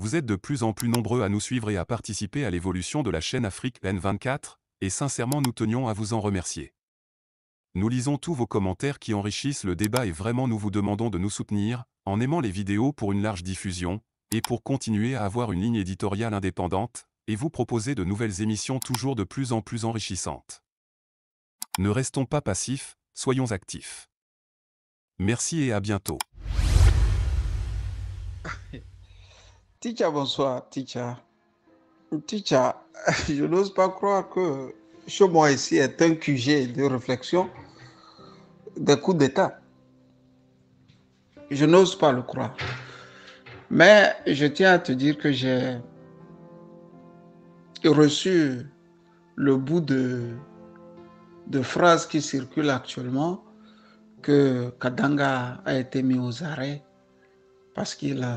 Vous êtes de plus en plus nombreux à nous suivre et à participer à l'évolution de la chaîne Afrique N24, et sincèrement nous tenions à vous en remercier. Nous lisons tous vos commentaires qui enrichissent le débat et vraiment nous vous demandons de nous soutenir, en aimant les vidéos pour une large diffusion, et pour continuer à avoir une ligne éditoriale indépendante, et vous proposer de nouvelles émissions toujours de plus en plus enrichissantes. Ne restons pas passifs, soyons actifs. Merci et à bientôt. Teacher, bonsoir, teacher. Teacher, je n'ose pas croire que chez moi ici est un QG de réflexion des coups d'État. Je n'ose pas le croire. Mais je tiens à te dire que j'ai reçu le bout de phrases qui circulent actuellement que Kadanga a été mis aux arrêts parce qu'il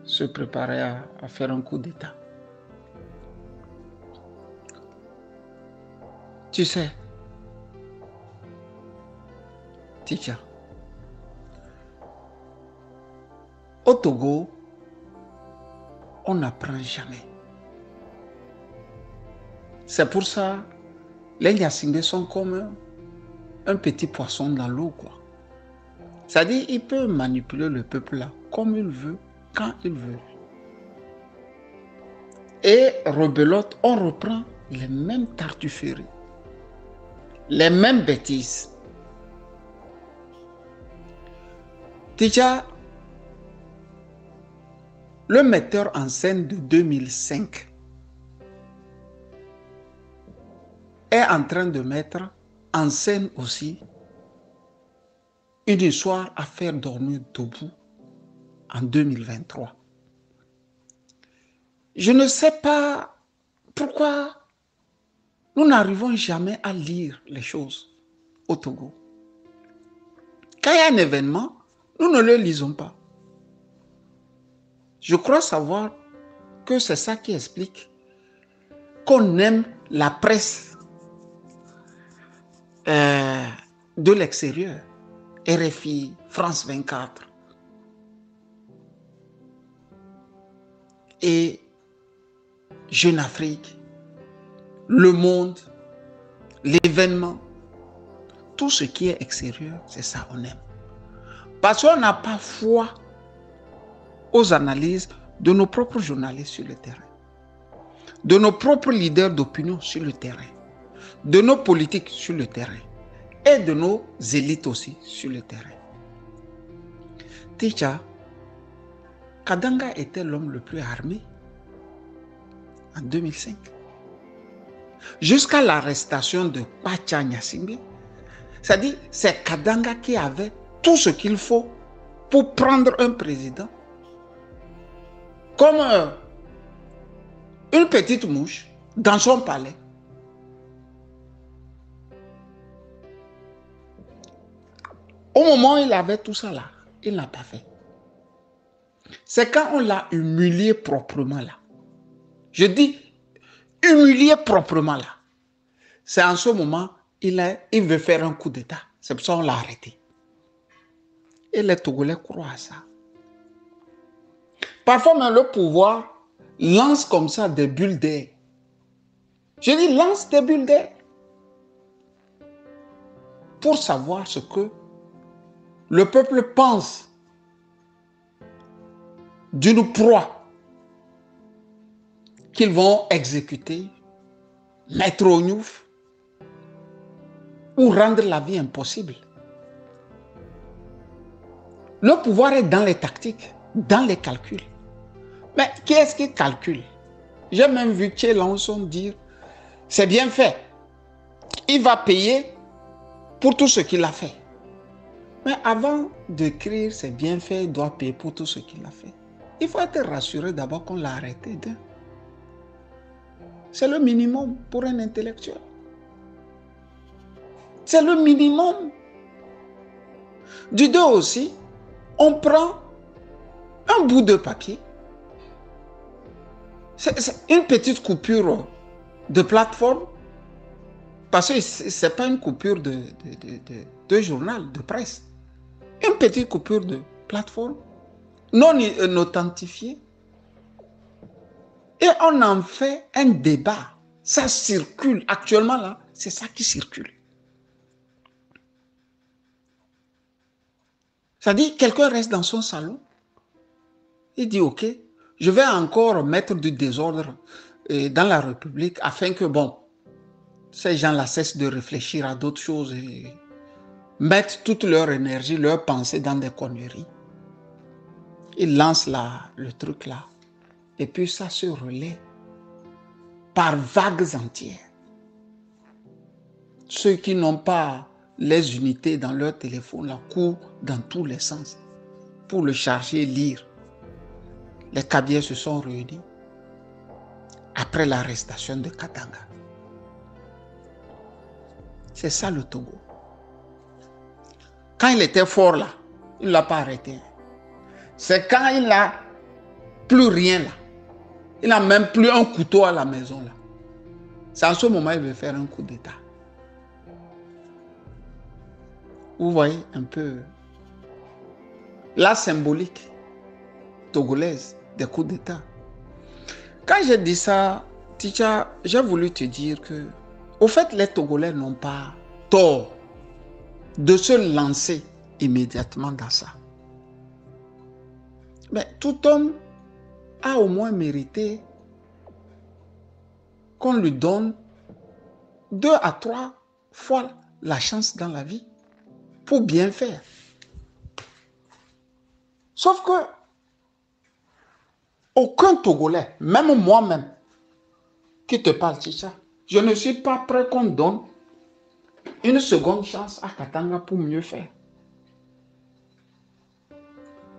se préparait à faire un coup d'État. Tu sais, teacher, au Togo, on n'apprend jamais. C'est pour ça les Nyassingbe sont comme un petit poisson dans l'eau, quoi. C'est-à-dire, il peut manipuler le peuple là comme il veut, quand il veut. Et rebelote, on reprend les mêmes tartufferies, les mêmes bêtises. Déjà, le metteur en scène de 2005 est en train de mettre en scène aussi une histoire à faire dormir debout en 2023. Je ne sais pas pourquoi nous n'arrivons jamais à lire les choses au Togo. Quand il y a un événement, nous ne le lisons pas. Je crois savoir que c'est ça qui explique qu'on aime la presse de l'extérieur. RFI, France 24. Et Jeune Afrique, Le Monde, l'événement. Tout ce qui est extérieur, c'est ça on aime. Parce qu'on n'a pas foi aux analyses de nos propres journalistes sur le terrain, de nos propres leaders d'opinion sur le terrain, de nos politiques sur le terrain et de nos élites aussi sur le terrain. Teacher, Kadanga était l'homme le plus armé en 2005. Jusqu'à l'arrestation de Pacha Nyassingbe, c'est-à-dire c'est Kadanga qui avait tout ce qu'il faut pour prendre un président comme une petite mouche dans son palais. Au moment où il avait tout ça là, il n'a pas fait. C'est quand on l'a humilié proprement là. Je dis humilié proprement là. C'est en ce moment il veut faire un coup d'État. C'est pour ça qu'on l'a arrêté. Et les Togolais croient à ça. Parfois même le pouvoir lance comme ça des bulles d'air. Je dis lance des bulles d'air pour savoir ce que le peuple pense d'une proie qu'ils vont exécuter, mettre au gnouf ou rendre la vie impossible. Le pouvoir est dans les tactiques, dans les calculs. Mais qui est-ce qui calcule? J'ai même vu Tchélanson dire, c'est bien fait. Il va payer pour tout ce qu'il a fait. Mais avant d'écrire c'est bien fait, il doit payer pour tout ce qu'il a fait. Il faut être rassuré d'abord qu'on l'a arrêté. C'est le minimum pour un intellectuel. C'est le minimum. Du deux aussi, on prend un bout de papier. C'est une petite coupure de plateforme. Parce que ce n'est pas une coupure de journal, de presse. Une petite coupure de plateforme non authentifiée. Et on en fait un débat. Ça circule. Actuellement, là, c'est ça qui circule. C'est-à-dire, quelqu'un reste dans son salon. Il dit, OK, je vais encore mettre du désordre dans la République afin que, bon, ces gens-là cessent de réfléchir à d'autres choses et mettent toute leur énergie, leur pensée dans des conneries. Ils lancent le truc là. Et puis ça se relaie par vagues entières. Ceux qui n'ont pas les unités dans leur téléphone là courent dans tous les sens pour le charger et lire. Les Kabyles se sont réunis après l'arrestation de Katanga. C'est ça le Togo. Quand il était fort là, il ne l'a pas arrêté. C'est quand il n'a plus rien là. Il n'a même plus un couteau à la maison là. C'est en ce moment qu'il veut faire un coup d'État. Vous voyez un peu la symbolique togolaise des coups d'État. Quand j'ai dit ça, Ticha, j'ai voulu te dire que, au fait, les Togolais n'ont pas tort de se lancer immédiatement dans ça. Mais tout homme a au moins mérité qu'on lui donne 2 à 3 fois la chance dans la vie pour bien faire. Sauf que aucun Togolais, même moi-même, qui te parle, Chicha, je ne suis pas prêt qu'on donne une seconde chance à Katanga pour mieux faire.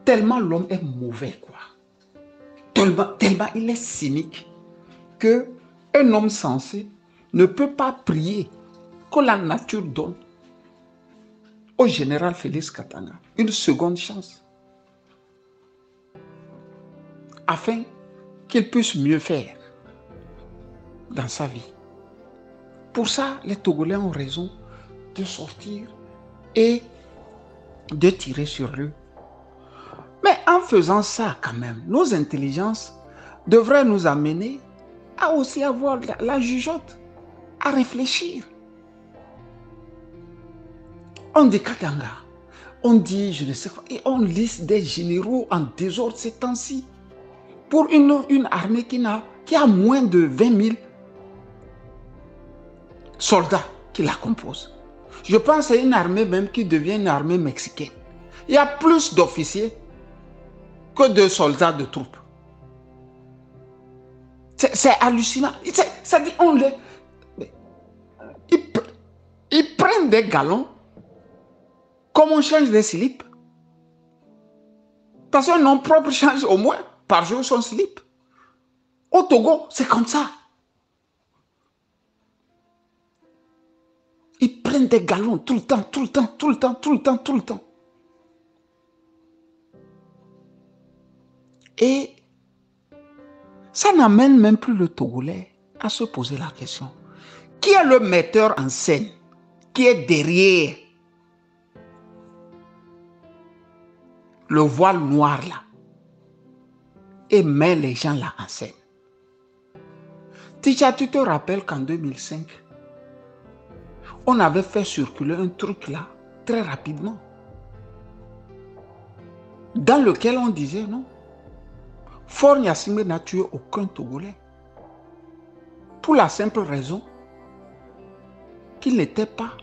Tellement l'homme est mauvais, quoi. Tellement il est cynique que un homme sensé ne peut pas prier que la nature donne au général Félix Katanga une seconde chance afin qu'il puisse mieux faire dans sa vie. Pour ça, les Togolais ont raison de sortir et de tirer sur eux. Mais en faisant ça quand même, nos intelligences devraient nous amener à aussi avoir la jugeote, à réfléchir. On dit Katanga, on dit je ne sais quoi, et on liste des généraux en désordre ces temps-ci pour une armée qui a moins de 20 000 soldats qui la composent. Je pense à une armée même qui devient une armée mexicaine. Il y a plus d'officiers que de soldats de troupes. C'est hallucinant. Ça dit, ils prennent des galons comme on change des slips. Parce qu'un homme propre change au moins par jour son slip. Au Togo, c'est comme ça. Ils prennent des galons tout le temps, tout le temps, tout le temps, tout le temps, tout le temps. Et ça n'amène même plus le Togolais à se poser la question. Qui est le metteur en scène? Qui est derrière le voile noir là et met les gens là en scène? Ticha, tu te rappelles qu'en 2005, on avait fait circuler un truc là très rapidement dans lequel on disait non, Faure Gnassingbé n'a tué aucun Togolais pour la simple raison qu'il n'était pas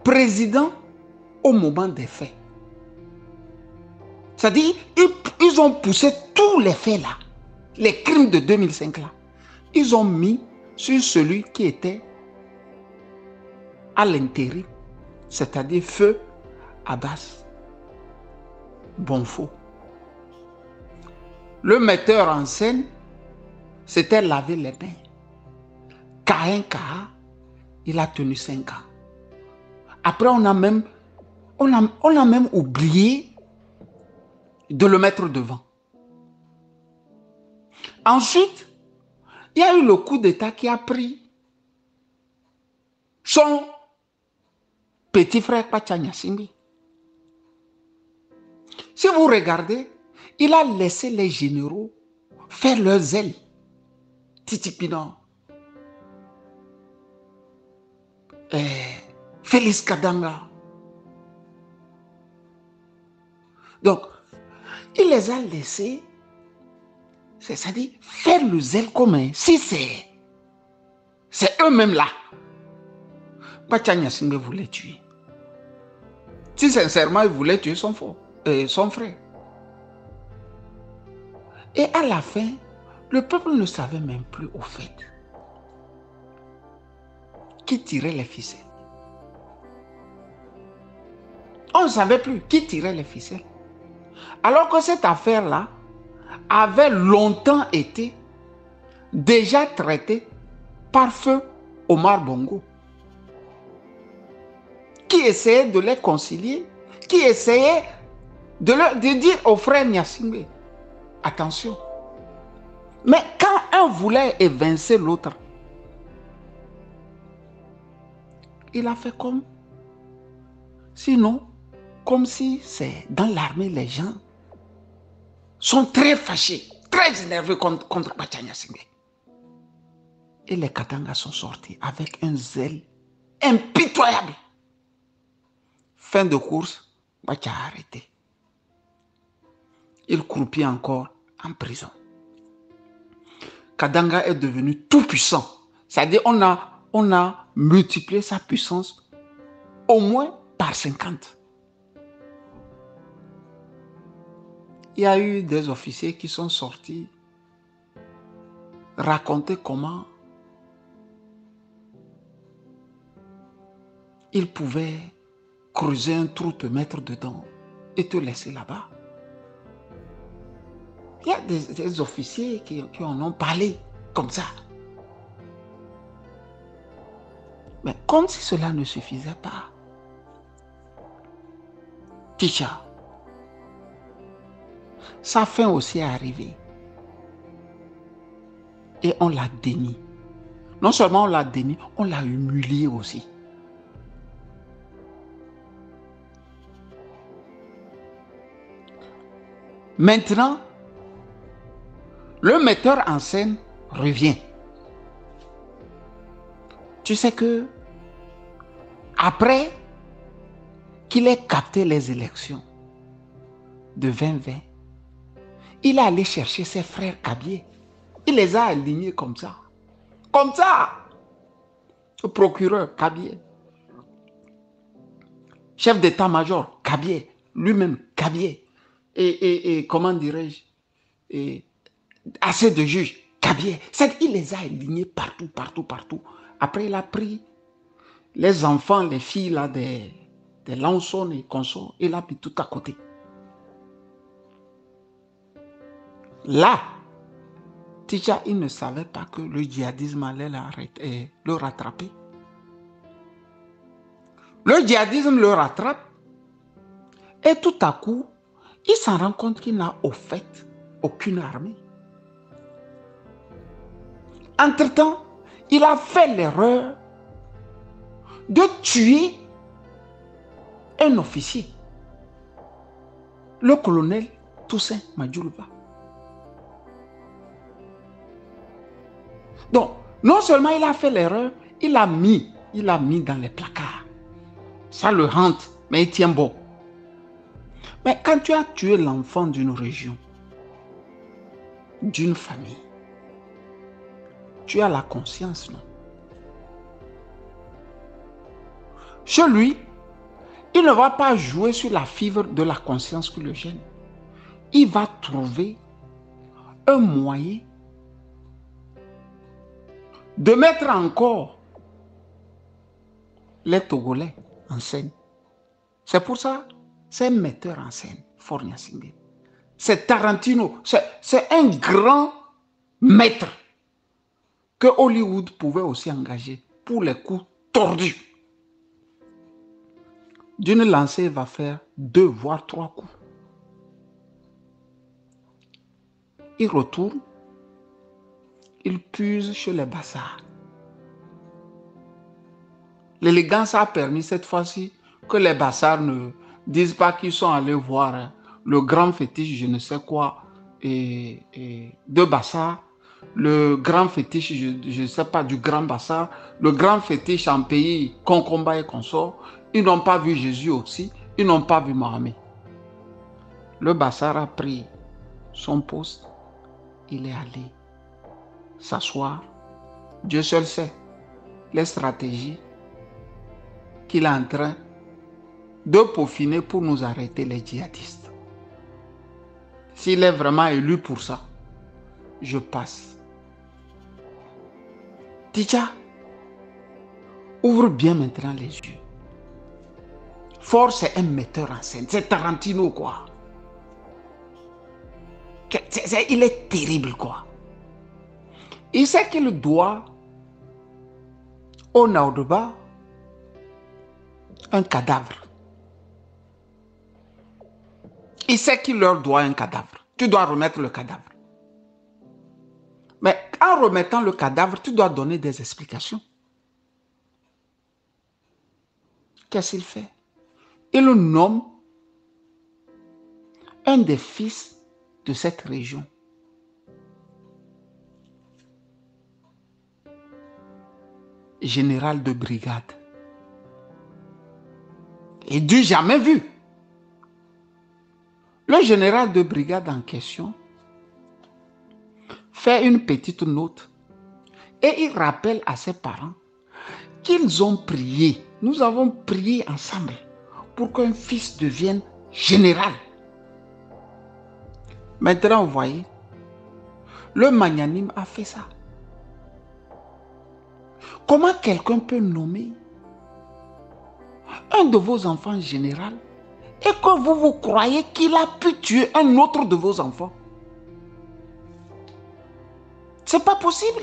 président au moment des faits. C'est-à-dire, ils ont poussé tous les faits là, les crimes de 2005 là, ils ont mis sur celui qui était à l'intérim, c'est-à-dire Feu Abbas Bonfo. Le metteur en scène, c'était laver les mains. Caïn Kaha, il a tenu 5 ans. Après, on a même oublié de le mettre devant. Ensuite, il y a eu le coup d'État qui a pris son petit frère Pacha Gnassingbé. Si vous regardez, il a laissé les généraux faire leurs ailes Titi Pinon, Félix Kadanga. Donc, il les a laissés, c'est-à-dire faire le zèle commun. Si c'est eux-mêmes là. Bacha Gnassingbé voulait tuer. Si sincèrement il voulait tuer son frère. Et à la fin, le peuple ne savait même plus au fait qui tirait les ficelles. On ne savait plus qui tirait les ficelles. Alors que cette affaire-là avait longtemps été déjà traitée par feu Omar Bongo, qui essayait de les concilier, qui essayait de dire au frère Gnassingbé, attention. Mais quand un voulait évincer l'autre, il a fait comme, sinon, comme si c'est dans l'armée, les gens sont très fâchés, très énervés contre Bacha Gnassingbé. Et les Katangas sont sortis avec un zèle impitoyable. Fin de course, Bacha a arrêté. Il croupit encore en prison. Kadanga est devenu tout puissant. C'est-à-dire on a multiplié sa puissance au moins par 50. Il y a eu des officiers qui sont sortis raconter comment ils pouvaient creuser un trou, te mettre dedans et te laisser là-bas. Il y a des officiers qui en ont parlé comme ça. Mais comme si cela ne suffisait pas, Ticha, sa fin aussi est arrivée. Et on l'a déni. Non seulement on l'a déni, on l'a humilié aussi. Maintenant, le metteur en scène revient. Tu sais que après qu'il ait capté les élections de 2020, il est allé chercher ses frères Kabié. Il les a alignés comme ça. Comme ça. Le procureur Kabié. Chef d'état-major Kabié. Lui-même Kabié. Et comment dirais-je, assez de juges Kabié. Il les a alignés partout, partout, partout. Après, il a pris les enfants, les filles là, des Lanson et consorts, il a mis tout à côté. Là, Ticha, il ne savait pas que le djihadisme allait le rattraper. Le djihadisme le rattrape et tout à coup, il s'en rend compte qu'il n'a au fait aucune armée. Entre-temps, il a fait l'erreur de tuer un officier, le colonel Toussaint Madjoulba. Donc, non seulement il a fait l'erreur, il l'a mis dans les placards. Ça le hante, mais il tient bon. Mais quand tu as tué l'enfant d'une région, d'une famille, tu as la conscience, non? Chez lui, il ne va pas jouer sur la fibre de la conscience qui le gêne. Il va trouver un moyen de mettre encore les Togolais en scène. C'est pour ça, c'est un metteur en scène, Faure Gnassingbé. C'est Tarantino, c'est un grand maître que Hollywood pouvait aussi engager pour les coups tordus. D'une lancée, il va faire 2 voire 3 coups. Il retourne, il puise chez les bassards. L'élégance a permis cette fois-ci que les bassards ne disent pas qu'ils sont allés voir le grand fétiche, je ne sais quoi, de bassards le grand fétiche, je ne sais pas, du Grand Bassar, le grand fétiche en pays Concomba et consort, ils n'ont pas vu Jésus aussi, ils n'ont pas vu Mohamed. Le Bassar a pris son poste, il est allé s'asseoir. Dieu seul sait les stratégies qu'il est en train de peaufiner pour nous arrêter les djihadistes. S'il est vraiment élu pour ça, je passe. Tidja, ouvre bien maintenant les yeux. Ford, c'est un metteur en scène. C'est Tarantino, quoi. Il est terrible, quoi. Il sait qu'il doit au Naoudba un cadavre. Il sait qu'il leur doit un cadavre. Tu dois remettre le cadavre. Mais en remettant le cadavre, tu dois donner des explications. Qu'est-ce qu'il fait? Il nomme un des fils de cette région. Général de brigade. Et du jamais vu. Le général de brigade en question fait une petite note et il rappelle à ses parents qu'ils ont prié. Nous avons prié ensemble pour qu'un fils devienne général. Maintenant, vous voyez, le magnanime a fait ça. Comment quelqu'un peut nommer un de vos enfants général et que vous croyez qu'il a pu tuer un autre de vos enfants? C'est pas possible.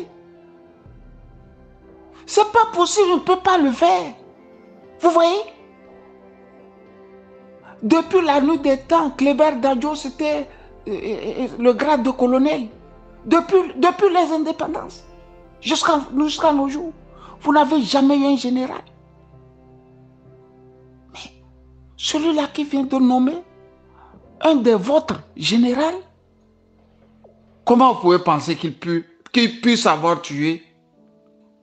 C'est pas possible, on ne peut pas le faire. Vous voyez? Depuis la nuit des temps, Kléber Dadjo, c'était le grade de colonel. Depuis les indépendances, jusqu'à nos jours, vous n'avez jamais eu un général. Mais celui-là qui vient de nommer un de vôtres général, comment vous pouvez penser qu'il puisse avoir tué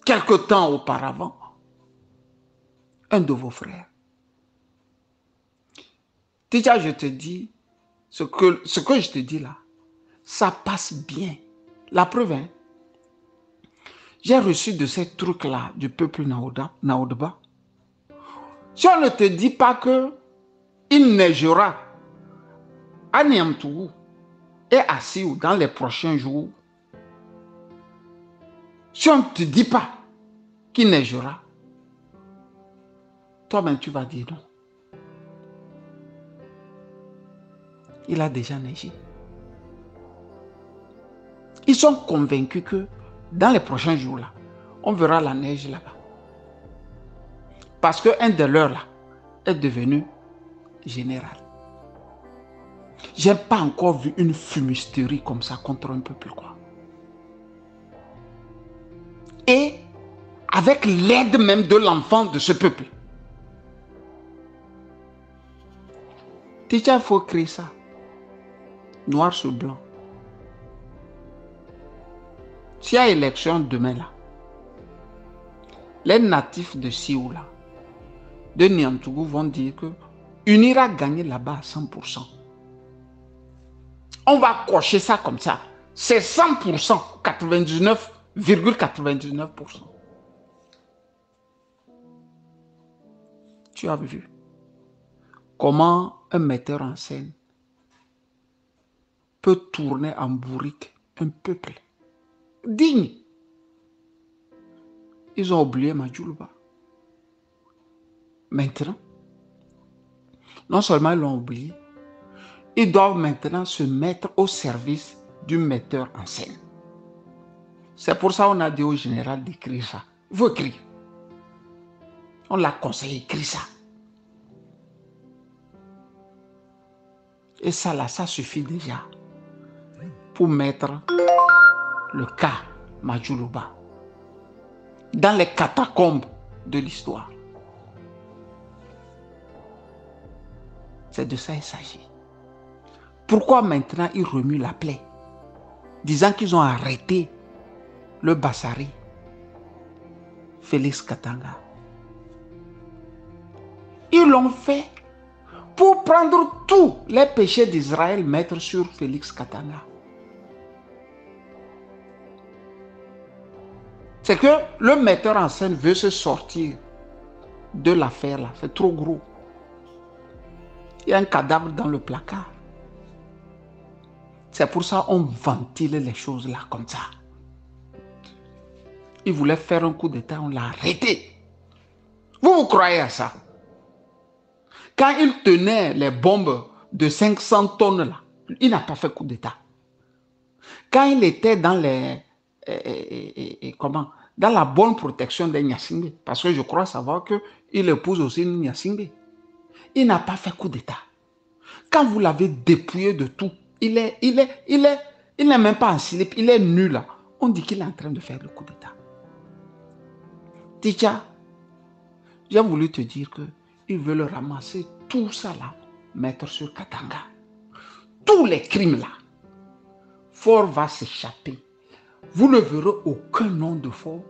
quelque temps auparavant un de vos frères? Déjà, je te dis, ce que je te dis là, ça passe bien. La preuve, hein, j'ai reçu de ces trucs-là du peuple Naoudba. Si on ne te dit pas qu'il neigera à Niamtougou et à Siou dans les prochains jours, si on ne te dit pas qu'il neigera, toi-même tu vas dire non. Il a déjà neigé. Ils sont convaincus que dans les prochains jours, là, on verra la neige là-bas. Parce qu'un de leurs là est devenu général. Je n'ai pas encore vu une fumisterie comme ça contre un peuple, quoi. Et avec l'aide même de l'enfant de ce peuple. Déjà, il faut créer ça. Noir sur blanc. S'il y a élection demain là, les natifs de Sioux là, de Niamtougou vont dire que UNIRA gagné là-bas à 100%. On va cocher ça comme ça. C'est 100%, 99,99%. Tu as vu comment un metteur en scène peut tourner en bourrique un peuple digne. Ils ont oublié Majoulouba. Maintenant, non seulement ils l'ont oublié, ils doivent maintenant se mettre au service du metteur en scène. C'est pour ça qu'on a dit au général d'écrire ça. Il faut écrire. On l'a conseillé d'écrire ça. Et ça là, ça suffit déjà pour mettre le cas Majoulouba dans les catacombes de l'histoire. C'est de ça qu'il s'agit. Pourquoi maintenant ils remuent la plaie, disant qu'ils ont arrêté le Bassari, Félix Katanga. Ils l'ont fait pour prendre tous les péchés d'Israël, mettre sur Félix Katanga. C'est que le metteur en scène veut se sortir de l'affaire là, c'est trop gros. Il y a un cadavre dans le placard. C'est pour ça qu'on ventile les choses là comme ça. Il voulait faire un coup d'état, on l'a arrêté. Vous croyez à ça? Quand il tenait les bombes de 500 tonnes là, il n'a pas fait coup d'état. Quand il était dans les... dans la bonne protection des Nyasingbe, parce que je crois savoir qu'il épouse aussi une Nyasingbe, il n'a pas fait coup d'état. Quand vous l'avez dépouillé de tout, il n'est même pas en slip, il est nu là. On dit qu'il est en train de faire le coup d'état. Déjà, j'ai voulu te dire qu'ils veulent ramasser tout ça là, mettre sur Katanga. Tous les crimes là. Fort va s'échapper. Vous ne verrez aucun nom de Fort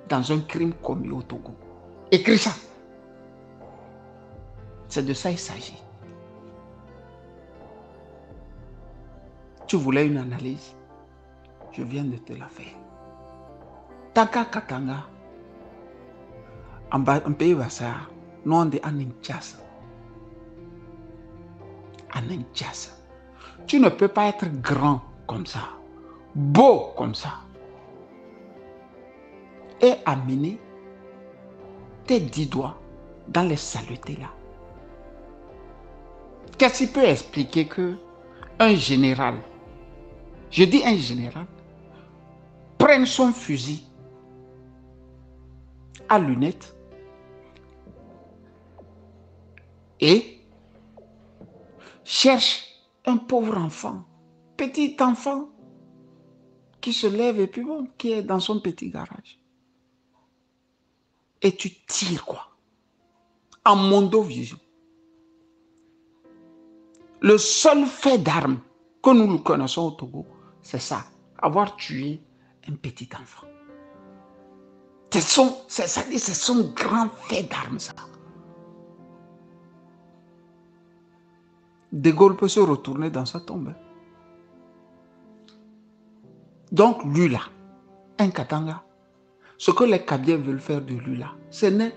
dans un crime commis au Togo. Écris ça. C'est de ça il s'agit. Tu voulais une analyse? Je viens de te la faire. Taka Katanga, en pays Bassa, nous on dit Aninchas. Aninchas. Tu ne peux pas être grand comme ça, beau comme ça, et amener tes 10 doigts dans les saletés là. Qu'est-ce qui peut expliquer que un général, je dis un général, prenne son fusil à lunettes et cherche un pauvre enfant, petit enfant, qui se lève et puis bon, qui est dans son petit garage. Et tu tires quoi? En mondovision. Le seul fait d'armes que nous connaissons au Togo, c'est ça, avoir tué un petit enfant. C'est son grand fait d'armes, ça. De Gaulle peut se retourner dans sa tombe. Donc, lui là, un Katanga, ce que les Kabyles veulent faire de lui là, ce n'est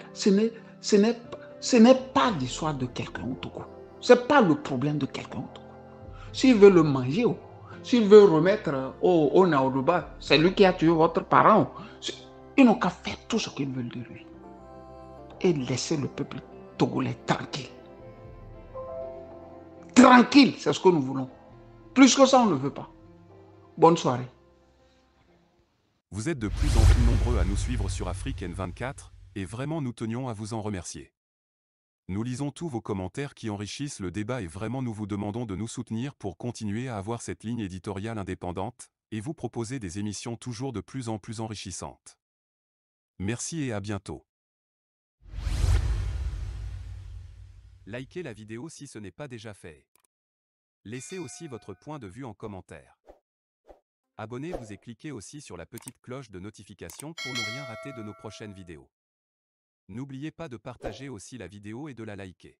pas l'histoire de quelqu'un au Togo. Ce n'est pas le problème de quelqu'un au Togo. S'il veut le manger, s'il veut remettre au Naoruba, c'est lui qui a tué votre parent. Ils n'ont qu'à faire tout ce qu'ils veulent de lui. Et laisser le peuple togolais tranquille. Tranquille, c'est ce que nous voulons. Plus que ça, on ne veut pas. Bonne soirée. Vous êtes de plus en plus nombreux à nous suivre sur Afrique N24, et vraiment nous tenions à vous en remercier. Nous lisons tous vos commentaires qui enrichissent le débat et vraiment nous vous demandons de nous soutenir pour continuer à avoir cette ligne éditoriale indépendante, et vous proposer des émissions toujours de plus en plus enrichissantes. Merci et à bientôt. Likez la vidéo si ce n'est pas déjà fait. Laissez aussi votre point de vue en commentaire. Abonnez-vous et cliquez aussi sur la petite cloche de notification pour ne rien rater de nos prochaines vidéos. N'oubliez pas de partager aussi la vidéo et de la liker.